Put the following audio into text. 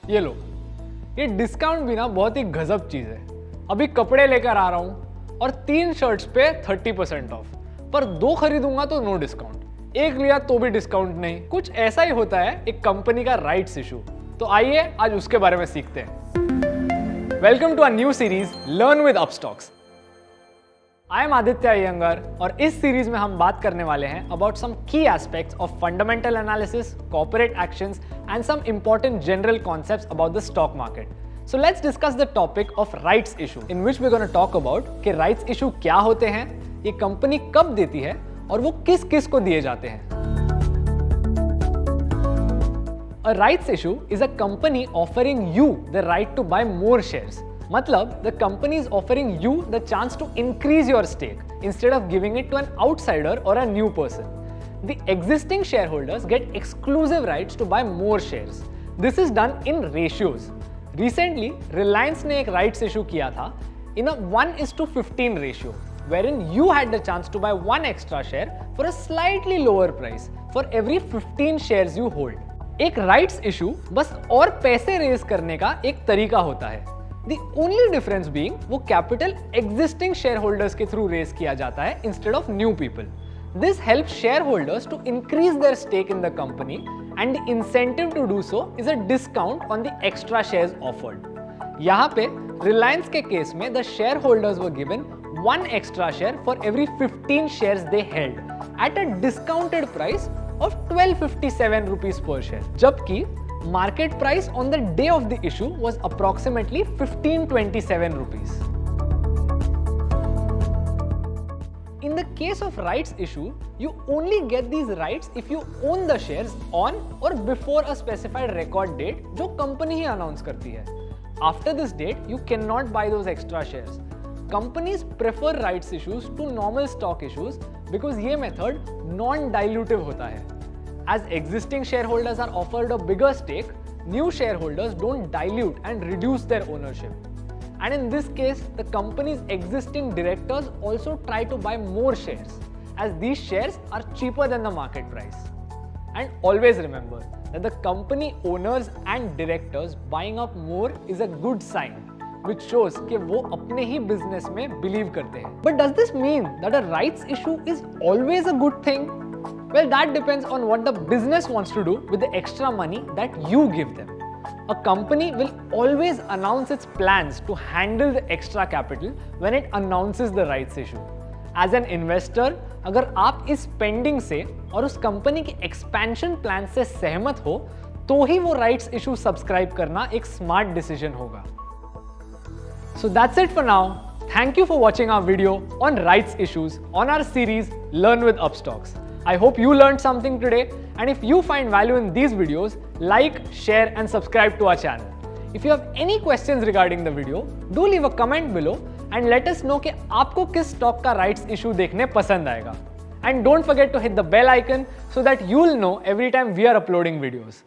ये लो, ये डिस्काउंट भी ना बहुत ही गजब चीज है। अभी कपड़े लेकर आ रहा हूं और 3 शर्ट्स पे 30% ऑफ, पर 2 खरीदूंगा तो नो डिस्काउंट, एक लिया तो भी डिस्काउंट नहीं। कुछ ऐसा ही होता है एक कंपनी का राइट्स इशू। तो आइए आज उसके बारे में सीखते हैं। Welcome to a new series learn with Upstox. I am Aditya Iyengar और इस सीरीज में हम बात करने वाले हैं about some key aspects of fundamental analysis, corporate actions and some important general concepts about the stock market. So let's discuss the topic of rights issue, in which we're going to talk about कि rights issue क्या होते हैं, ये company कब देती है और वो किस किस को दिए जाते हैं। A rights issue is a company offering you the right to buy more shares. मतलब the company is offering you the chance to increase your stake instead of giving it to an outsider or a new person. The existing shareholders get exclusive rights to buy more shares. This is done in ratios. Recently, Reliance ने एक rights issue किया था in a 1:15 ratio, wherein you had the chance to buy 1 extra share for a slightly lower price for every 15 shares you hold. एक rights issue बस और पैसे raise करने का एक तरीका होता है। The only difference being वो capital existing shareholders के through raise किया जाता है instead of new people. This helps shareholders to increase their stake in the company, and the incentive to do so is a discount on the extra shares offered. यहाँ पे Reliance के case में the shareholders were given 1 extra share for every 15 shares they held at a discounted price of 1257 rupees per share. जबकि market price on the day of the issue was approximately 1527 rupees. In the case of rights issue, you only get these rights if you own the shares on or before a specified record date जो company ही announce करती है. After this date, you cannot buy those extra shares. Companies prefer rights issues to normal stock issues because ये method non-dilutive होता है. As existing shareholders are offered a bigger stake, new shareholders don't dilute and reduce their ownership. And in this case, the company's existing directors also try to buy more shares, as these shares are cheaper than the market price. And always remember that the company owners and directors buying up more is a good sign, which shows कि वो अपने ही business में believe करते हैं. But does this mean that a rights issue is always a good thing? Well, that depends on what the business wants to do with the extra money that you give them. A company will always announce its plans to handle the extra capital when it announces the rights issue. As an investor, अगर आप इस spending से और उस company के expansion plan से सहमत हो, तो ही वो rights issue subscribe करना एक smart decision होगा. So that's it for now. Thank you for watching our video on rights issues on our series Learn with Upstocks. I hope you learned something today, and if you find value in these videos, like, share and subscribe to our channel. If you have any questions regarding the video, do leave a comment below and let us know कि आपको किस stock का rights issue देखने पसंद आएगा. And don't forget to hit the bell icon so that you'll know every time we are uploading videos.